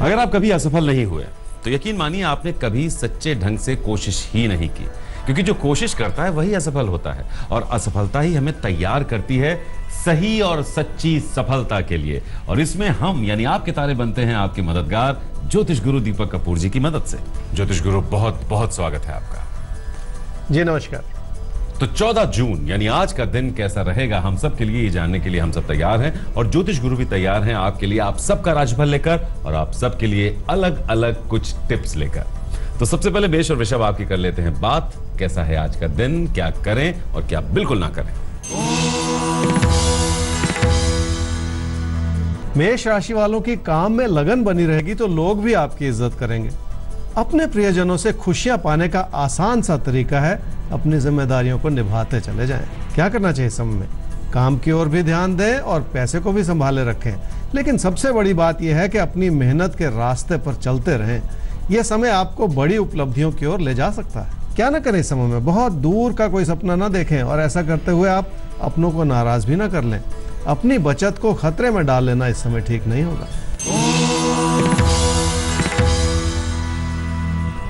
अगर आप कभी असफल नहीं हुए तो यकीन मानिए आपने कभी सच्चे ढंग से कोशिश ही नहीं की, क्योंकि जो कोशिश करता है वही असफल होता है और असफलता ही हमें तैयार करती है सही और सच्ची सफलता के लिए। और इसमें हम यानी आपके तारे बनते हैं आपके मददगार ज्योतिष गुरु दीपक कपूर जी की मदद से। ज्योतिष गुरु बहुत बहुत स्वागत है आपका। जी नमस्कार। तो 14 जून यानी आज का दिन कैसा रहेगा हम सब के लिए ये जानने के लिए हम सब तैयार हैं और ज्योतिष गुरु भी तैयार हैं आपके लिए, आप सबका राशिफल लेकर और आप सब के लिए अलग अलग कुछ टिप्स लेकर। तो सबसे पहले मेष और वृषभ आपकी कर लेते हैं बात। कैसा है आज का दिन, क्या करें और क्या बिल्कुल ना करें। मेष राशि वालों की काम में लगन बनी रहेगी तो लोग भी आपकी इज्जत करेंगे। अपने प्रियजनों से खुशियां पाने का आसान सा तरीका है अपनी जिम्मेदारियों को निभाते चले जाएं। क्या करना चाहिए समय में? काम की ओर भी ध्यान दें और पैसे को भी संभाले रखें, लेकिन सबसे बड़ी बात यह है कि अपनी मेहनत के रास्ते पर चलते रहें। यह समय आपको बड़ी उपलब्धियों की ओर ले जा सकता है। क्या ना करें इस समय में? बहुत दूर का कोई सपना ना देखें और ऐसा करते हुए आप अपनों को नाराज भी ना कर लें। अपनी बचत को खतरे में डाल लेना इस समय ठीक नहीं होगा।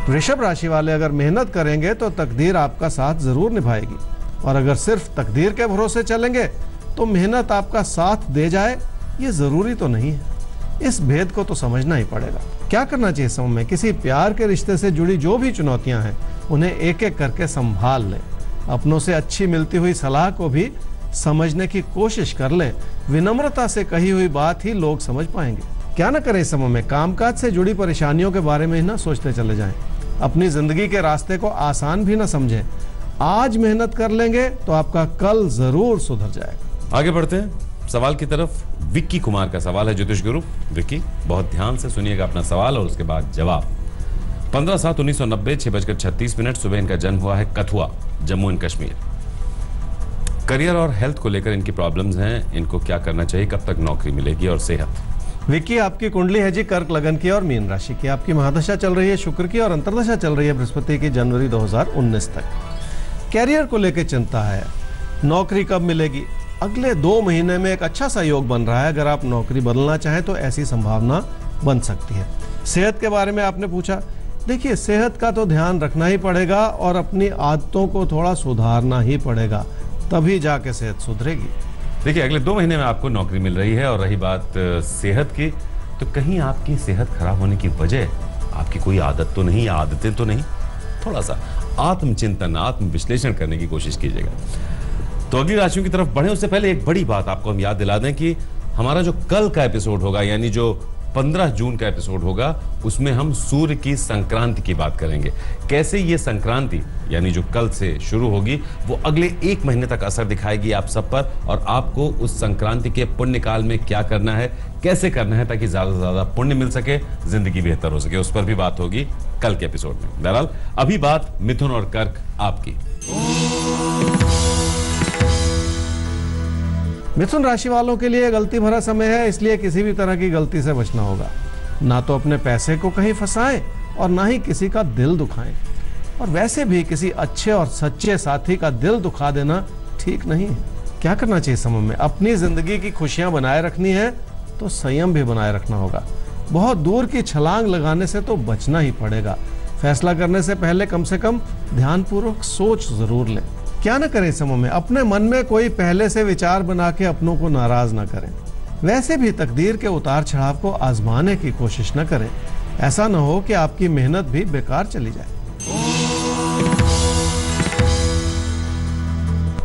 वृषभ राशि वाले अगर मेहनत करेंगे तो तकदीर आपका साथ जरूर निभाएगी, और अगर सिर्फ तकदीर के भरोसे चलेंगे तो मेहनत आपका साथ दे जाए ये जरूरी तो नहीं है। इस भेद को तो समझना ही पड़ेगा। क्या करना चाहिए समय में? किसी प्यार के रिश्ते से जुड़ी जो भी चुनौतियां हैं उन्हें एक एक करके संभाल लें। अपनों से अच्छी मिलती हुई सलाह को भी समझने की कोशिश कर लें। विनम्रता से कही हुई बात ही लोग समझ पाएंगे। क्या ना करें इस समय में? कामकाज से जुड़ी परेशानियों के बारे में ही ना सोचते चले जाएं। अपनी जिंदगी के रास्ते को आसान भी ना समझें। आज मेहनत कर लेंगे तो आपका कल जरूर सुधर जाएगा। आगे बढ़ते हैं सवाल की तरफ। विक्की कुमार का सवाल है ज्योतिष गुरु। विक्की बहुत ध्यान से सुनिएगा अपना सवाल और उसके बाद जवाब। 15/7/1990 6:36 सुबह इनका जन्म हुआ है कथुआ, जम्मू एंड कश्मीर। करियर और हेल्थ को लेकर इनकी प्रॉब्लम्स हैं। इनको क्या करना चाहिए, कब तक नौकरी मिलेगी और सेहत? विक्की आपकी कुंडली है जी कर्क लगन की और मीन राशि की। आपकी महादशा चल रही है शुक्र की और अंतर्दशा चल रही है बृहस्पति की जनवरी 2019 तक। कैरियर को लेकर चिंता है। नौकरी कब मिलेगी? अगले 2 महीने में एक अच्छा सा योग बन रहा है। अगर आप नौकरी बदलना चाहें तो ऐसी संभावना बन सकती है। सेहत के बारे में आपने पूछा। देखिए, सेहत का तो ध्यान रखना ही पड़ेगा और अपनी आदतों को थोड़ा सुधारना ही पड़ेगा, तभी जाके सेहत सुधरेगी। देखिए, अगले 2 महीने में आपको नौकरी मिल रही है और रही बात सेहत की, तो कहीं आपकी सेहत खराब होने की वजह आपकी कोई आदत तो नहीं या आदतें तो नहीं? थोड़ा सा आत्मचिंतन, आत्म विश्लेषण करने की कोशिश कीजिएगा। तो अगली राशियों की तरफ बढ़े उससे पहले एक बड़ी बात आपको हम याद दिला दें कि हमारा जो कल का एपिसोड होगा यानी जो 15 जून का एपिसोड होगा उसमें हम सूर्य की संक्रांति की बात करेंगे। कैसे ये संक्रांति यानी जो कल से शुरू होगी वो अगले 1 महीने तक असर दिखाएगी आप सब पर, और आपको उस संक्रांति के पुण्य काल में क्या करना है, कैसे करना है ताकि ज्यादा से ज्यादा पुण्य मिल सके, जिंदगी बेहतर हो सके, उस पर भी बात होगी कल के एपिसोड में। बहरहाल अभी बात मिथुन और कर्क आपकी। मिथुन राशि वालों के लिए गलती भरा समय है, इसलिए किसी भी तरह की गलती से बचना होगा। ना तो अपने पैसे को कहीं फंसाएं और ना ही किसी का दिल दुखाएं। और वैसे भी किसी अच्छे और सच्चे साथी का दिल दुखा देना ठीक नहीं है। क्या करना चाहिए समय में? अपनी जिंदगी की खुशियां बनाए रखनी है तो संयम भी बनाए रखना होगा। बहुत दूर की छलांग लगाने से तो बचना ही पड़ेगा। फैसला करने से पहले कम से कम ध्यानपूर्वक सोच जरूर लें। क्या ना करें समय में? अपने मन में कोई पहले से विचार बना के अपनों को नाराज ना करें। वैसे भी तकदीर के उतार चढ़ाव को आजमाने की कोशिश न करें। ऐसा न हो कि आपकी मेहनत भी बेकार चली जाए।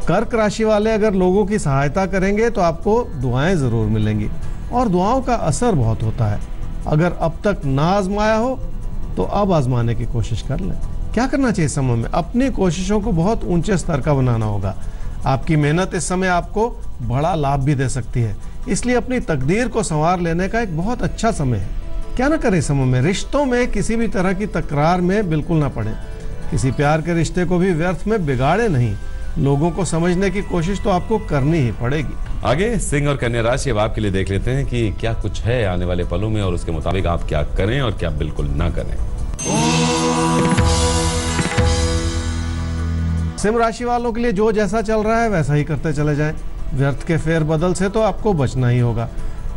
कर्क राशि वाले अगर लोगों की सहायता करेंगे तो आपको दुआएं जरूर मिलेंगी और दुआओं का असर बहुत होता है। अगर अब तक ना आजमाया हो तो अब आजमाने की कोशिश कर लें। क्या करना चाहिए समय में? अपनी कोशिशों को बहुत ऊंचे स्तर का बनाना होगा। आपकी मेहनत इस समय आपको बड़ा लाभ भी दे सकती है, इसलिए अपनी तकदीर को संवार लेने का एक बहुत अच्छा समय है। क्या ना करें समय में? रिश्तों में किसी भी तरह की तकरार में बिल्कुल ना पड़े। किसी प्यार के रिश्ते को भी व्यर्थ में बिगाड़े नहीं। लोगों को समझने की कोशिश तो आपको करनी ही पड़ेगी। आगे सिंह और कन्या राशि अब आपके लिए देख लेते हैं कि क्या कुछ है आने वाले पलों में और उसके मुताबिक आप क्या करें और क्या बिल्कुल ना करें। सिंह राशि वालों के लिए जो जैसा चल रहा है वैसा ही करते चले जाएं। व्यर्थ के फेर बदल से तो आपको बचना ही होगा,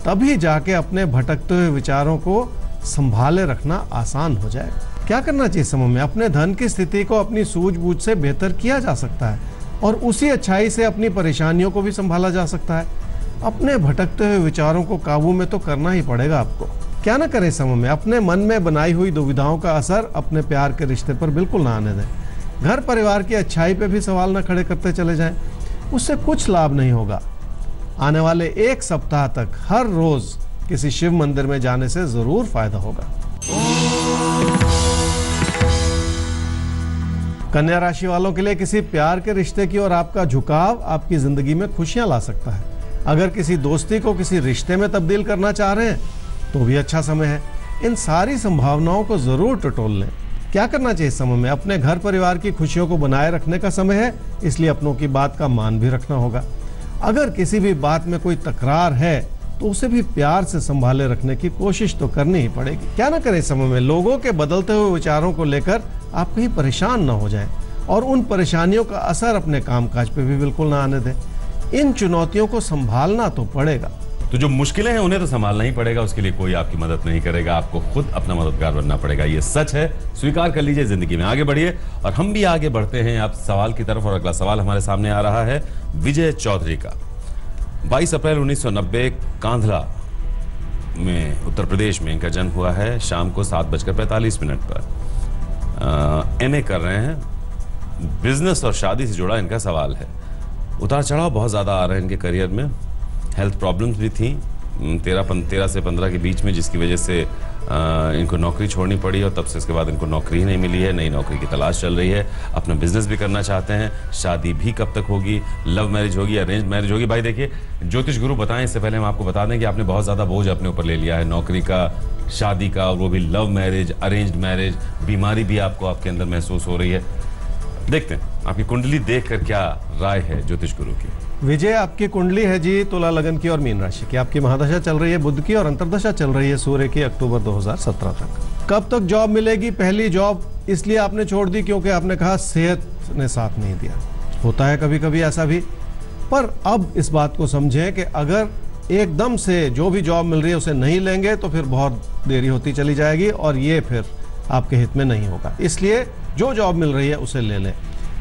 तभी जाके अपने भटकते हुए विचारों को संभाले रखना आसान हो जाएगा। क्या करना चाहिए समय में? अपने धन की स्थिति को अपनी सूझबूझ से बेहतर किया जा सकता है और उसी अच्छाई से अपनी परेशानियों को भी संभाला जा सकता है। अपने भटकते हुए विचारों को काबू में तो करना ही पड़ेगा आपको। क्या ना करें समय में? अपने मन में बनाई हुई दुविधाओं का असर अपने प्यार के रिश्ते पर बिल्कुल ना आने दें। घर परिवार की अच्छाई पे भी सवाल न खड़े करते चले जाएं, उससे कुछ लाभ नहीं होगा। आने वाले एक सप्ताह तक हर रोज किसी शिव मंदिर में जाने से जरूर फायदा होगा। कन्या राशि वालों के लिए किसी प्यार के रिश्ते की ओर आपका झुकाव आपकी जिंदगी में खुशियां ला सकता है। अगर किसी दोस्ती को किसी रिश्ते में तब्दील करना चाह रहे हैं तो भी अच्छा समय है। इन सारी संभावनाओं को जरूर टटोल लें। क्या करना चाहिए समय में? अपने घर परिवार की खुशियों को बनाए रखने का समय है, इसलिए अपनों की बात का मान भी रखना होगा। अगर किसी भी बात में कोई तकरार है तो उसे भी प्यार से संभाले रखने की कोशिश तो करनी ही पड़ेगी। क्या ना करें समय में? लोगों के बदलते हुए विचारों को लेकर आप कहीं परेशान ना हो जाएं और उन परेशानियों का असर अपने कामकाज पे भी बिल्कुल ना आने दें। इन चुनौतियों को संभालना तो पड़ेगा। तो जो मुश्किलें हैं उन्हें तो संभालना ही पड़ेगा, उसके लिए कोई आपकी मदद नहीं करेगा, आपको खुद अपना मददगार बनना पड़ेगा। ये सच है, स्वीकार कर लीजिए, जिंदगी में आगे बढ़िए। और हम भी आगे बढ़ते हैं आप सवाल की तरफ। और अगला सवाल हमारे सामने आ रहा है विजय चौधरी का। 22 अप्रैल 1990 कांधला में उत्तर प्रदेश में इनका जन्म हुआ है। शाम को 7:45 पर MA कर रहे हैं। बिजनेस और शादी से जुड़ा इनका सवाल है। उतार चढ़ाव बहुत ज़्यादा आ रहे हैं इनके करियर में। हेल्थ प्रॉब्लम्स भी थी 13 से 15 के बीच में, जिसकी वजह से इनको नौकरी छोड़नी पड़ी और तब से इसके बाद इनको नौकरी ही नहीं मिली है। नई नौकरी की तलाश चल रही है। अपना बिजनेस भी करना चाहते हैं। शादी भी कब तक होगी? लव मैरिज होगी, अरेंज मैरिज होगी? भाई देखिए, ज्योतिष गुरु बताएं, इससे पहले हम आपको बता दें कि आपने बहुत ज़्यादा बोझ अपने ऊपर ले लिया है, नौकरी का, शादी का, और वो भी लव मैरिज, अरेंज्ड मैरिज। बीमारी भी आपको आपके अंदर महसूस हो रही है। देखते हैं आपकी कुंडली देखकर क्या राय है ज्योतिष गुरु की। विजय, आपकी कुंडली है जी तुला लगन की और मीन राशि की। आपकी महादशा चल रही है बुध की और अंतर्दशा चल रही है सूर्य की अक्टूबर 2017 तक। कब तक जॉब मिलेगी? पहली जॉब इसलिए आपने छोड़ दी क्योंकि आपने कहा सेहत ने साथ नहीं दिया। होता है कभी कभी ऐसा भी। पर अब इस बात को समझें कि अगर एकदम से जो भी जॉब मिल रही है उसे नहीं लेंगे तो फिर बहुत देरी होती चली जाएगी और ये फिर आपके हित में नहीं होगा। इसलिए जो जॉब मिल रही है उसे ले लें।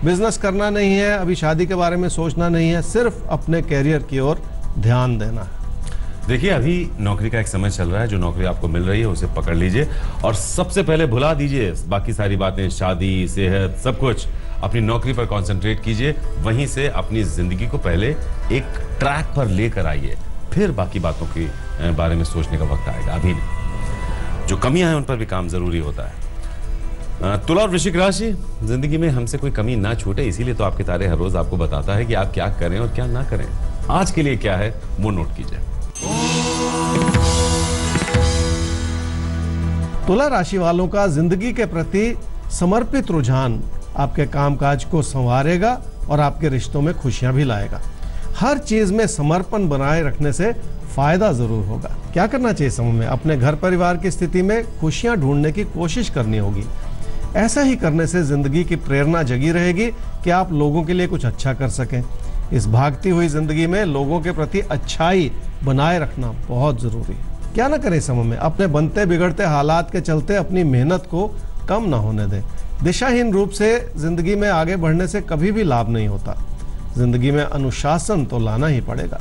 बिजनेस करना नहीं है, अभी शादी के बारे में सोचना नहीं है, सिर्फ अपने कैरियर की ओर ध्यान देना है। देखिए, अभी नौकरी का एक समय चल रहा है। जो नौकरी आपको मिल रही है उसे पकड़ लीजिए और सबसे पहले भुला दीजिए बाकी सारी बातें, शादी, सेहत, सब कुछ। अपनी नौकरी पर कंसंट्रेट कीजिए। वहीं से अपनी जिंदगी को पहले एक ट्रैक पर लेकर आइए, फिर बाकी बातों के बारे में सोचने का वक्त आएगा, अभी नहीं। जो कमियां हैं उन पर भी काम जरूरी होता है। तुला और वृश्चिक राशि, जिंदगी में हमसे कोई कमी ना छूटे, इसीलिए तो आपके तारे हर रोज आपको बताता है कि आप क्या करें और क्या ना करें। आज के लिए क्या है वो नोट कीजिए। तुला राशि वालों का जिंदगी के प्रति समर्पित रुझान आपके कामकाज को संवारेगा और आपके रिश्तों में खुशियां भी लाएगा। हर चीज में समर्पण बनाए रखने से फायदा जरूर होगा। क्या करना चाहिए समय में? अपने घर परिवार की स्थिति में खुशियां ढूंढने की कोशिश करनी होगी। ऐसा ही करने से जिंदगी की प्रेरणा जगी रहेगी कि आप लोगों के लिए कुछ अच्छा कर सकें। इस भागती हुई जिंदगी में लोगों के प्रति अच्छाई बनाए रखना बहुत जरूरी है। क्या ना करें समय में? अपने बनते बिगड़ते हालात के चलते अपनी मेहनत को कम ना होने दें। दिशाहीन रूप से जिंदगी में आगे बढ़ने से कभी भी लाभ नहीं होता। जिंदगी में अनुशासन तो लाना ही पड़ेगा।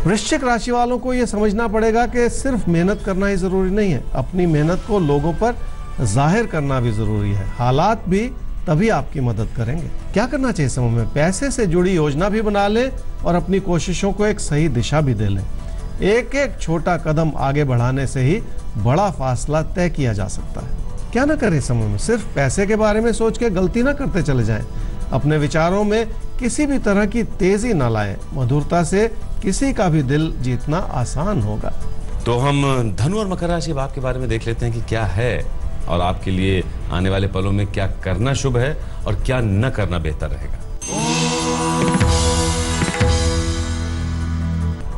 वृश्चिक राशि वालों को यह समझना पड़ेगा कि सिर्फ मेहनत करना ही जरूरी नहीं है, अपनी मेहनत को लोगों पर जाहिर करना भी जरूरी है। हालात भी तभी आपकी मदद करेंगे। क्या करना चाहिए समय में? पैसे से जुड़ी योजना भी बना लें और अपनी कोशिशों को एक सही दिशा भी दे लें। एक एक छोटा कदम आगे बढ़ाने से ही बड़ा फासला तय किया जा सकता है। क्या ना करें समय में? सिर्फ पैसे के बारे में सोच के गलती ना करते चले जाएं। अपने विचारों में किसी भी तरह की तेजी ना लाएं। मधुरता से किसी का भी दिल जीतना आसान होगा। तो हम धनु और मकर राशि भाव के बारे में देख लेते हैं कि क्या है और आपके लिए आने वाले पलों में क्या करना शुभ है और क्या न करना बेहतर रहेगा।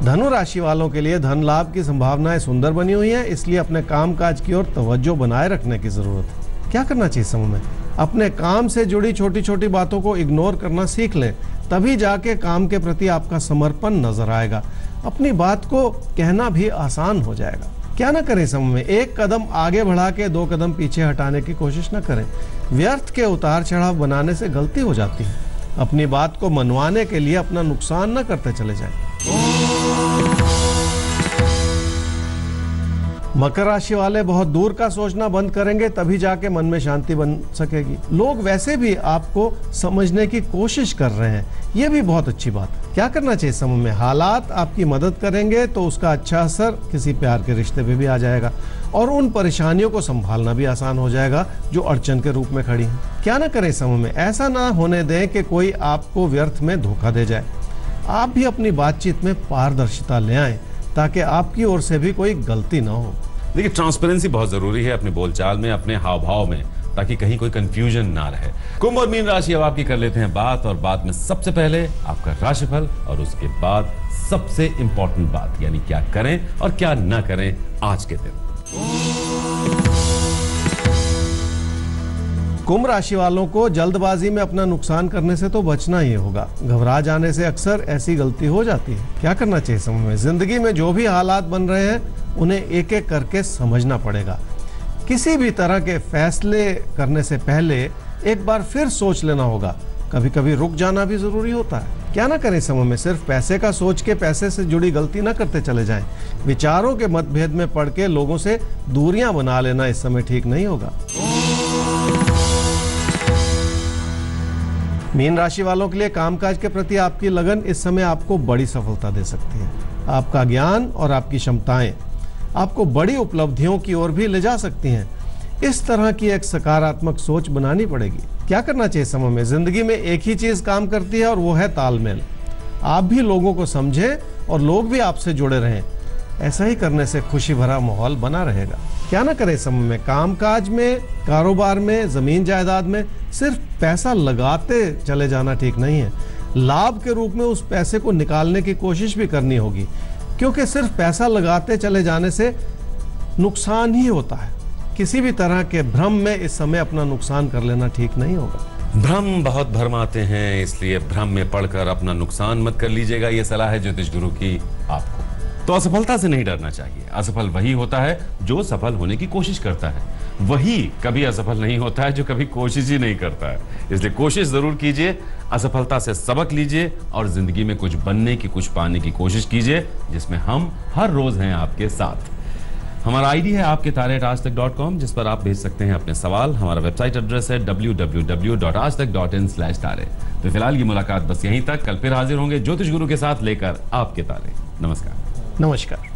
धनु राशि वालों के लिए धन लाभ की संभावनाएं सुंदर बनी हुई हैं, इसलिए अपने कामकाज की ओर तवज्जो बनाए रखने की जरूरत है। क्या करना चाहिए समय में? अपने काम से जुड़ी छोटी छोटी बातों को इग्नोर करना सीख लें, तभी जाके काम के प्रति आपका समर्पण नजर आएगा। अपनी बात को कहना भी आसान हो जाएगा। क्या ना करें समय में, एक कदम आगे बढ़ा के 2 कदम पीछे हटाने की कोशिश न करें। व्यर्थ के उतार चढ़ाव बनाने से गलती हो जाती है। अपनी बात को मनवाने के लिए अपना नुकसान न करते चले जाएं। मकर राशि वाले बहुत दूर का सोचना बंद करेंगे, तभी जाके मन में शांति बन सकेगी। लोग वैसे भी आपको समझने की कोशिश कर रहे हैं, ये भी बहुत अच्छी बात है। क्या करना चाहिए समय में, हालात आपकी मदद करेंगे तो उसका अच्छा असर किसी प्यार के रिश्ते पे भी आ जाएगा और उन परेशानियों को संभालना भी आसान हो जाएगा जो अड़चन के रूप में खड़ी हैं। क्या ना करें समय में, ऐसा ना होने दें कि कोई आपको व्यर्थ में धोखा दे जाए। आप भी अपनी बातचीत में पारदर्शिता ले आए ताकि आपकी ओर से भी कोई गलती ना हो। देखिए, ट्रांसपेरेंसी बहुत जरूरी है अपने बोलचाल में, अपने हाव भाव में, ताकि कहीं कोई कंफ्यूजन ना रहे। कुंभ और मीन राशि अब आपकी कर लेते हैं बात, और बात में सबसे पहले आपका राशिफल और उसके बाद सबसे इंपॉर्टेंट बात, यानी क्या करें और क्या ना करें आज के दिन। कुंभ राशि वालों को जल्दबाजी में अपना नुकसान करने से तो बचना ही होगा। घबरा जाने से अक्सर ऐसी गलती हो जाती है। क्या करना चाहिए समय में, जिंदगी में जो भी हालात बन रहे हैं उन्हें एक एक करके समझना पड़ेगा। किसी भी तरह के फैसले करने से पहले एक बार फिर सोच लेना होगा। कभी कभी रुक जाना भी जरूरी होता है। क्या ना करें समय में, सिर्फ पैसे का सोच के पैसे से जुड़ी गलती ना करते चले जाएं। विचारों के मतभेद में पड़ के लोगों से दूरियां बना लेना इस समय ठीक नहीं होगा। मीन राशि वालों के लिए कामकाज के प्रति आपकी लगन इस समय आपको बड़ी सफलता दे सकती है। आपका ज्ञान और आपकी क्षमताएं आपको बड़ी उपलब्धियों की ओर भी ले जा सकती हैं। इस तरह की एक सकारात्मक सोच बनानी पड़ेगी। क्या करना चाहिए समय में, जिंदगी में एक ही चीज काम करती है और वो है तालमेल। आप भी लोगों को समझें और लोग भी आपसे जुड़े रहें। ऐसा ही करने से खुशी भरा माहौल बना रहेगा। क्या ना करें समय में, कामकाज में, कारोबार में, जमीन जायदाद में सिर्फ पैसा लगाते चले जाना ठीक नहीं है। लाभ के रूप में उस पैसे को निकालने की कोशिश भी करनी होगी, क्योंकि सिर्फ पैसा लगाते चले जाने से नुकसान ही होता है। किसी भी तरह के भ्रम में इस समय अपना नुकसान कर लेना ठीक नहीं होगा। भ्रम बहुत भरमाते हैं, इसलिए भ्रम में पड़कर अपना नुकसान मत कर लीजिएगा। ये सलाह है ज्योतिष गुरु की आपको। तो असफलता से नहीं डरना चाहिए। असफल वही होता है जो सफल होने की कोशिश करता है, वही कभी असफल नहीं होता है जो कभी कोशिश ही नहीं करता है। इसलिए कोशिश जरूर कीजिए, असफलता से सबक लीजिए और जिंदगी में कुछ बनने की, कुछ पाने की कोशिश कीजिए, जिसमें हम हर रोज हैं आपके साथ। हमारा आईडी है आपकेतारे@aajtak.com, जिस पर आप भेज सकते हैं अपने सवाल। हमारा वेबसाइट एड्रेस है www.aajtak.in/तारे। तो फिलहाल ये मुलाकात बस यहीं तक। कल फिर हाजिर होंगे ज्योतिष गुरु के साथ लेकर आपके तारे। नमस्कार। नमस्कार।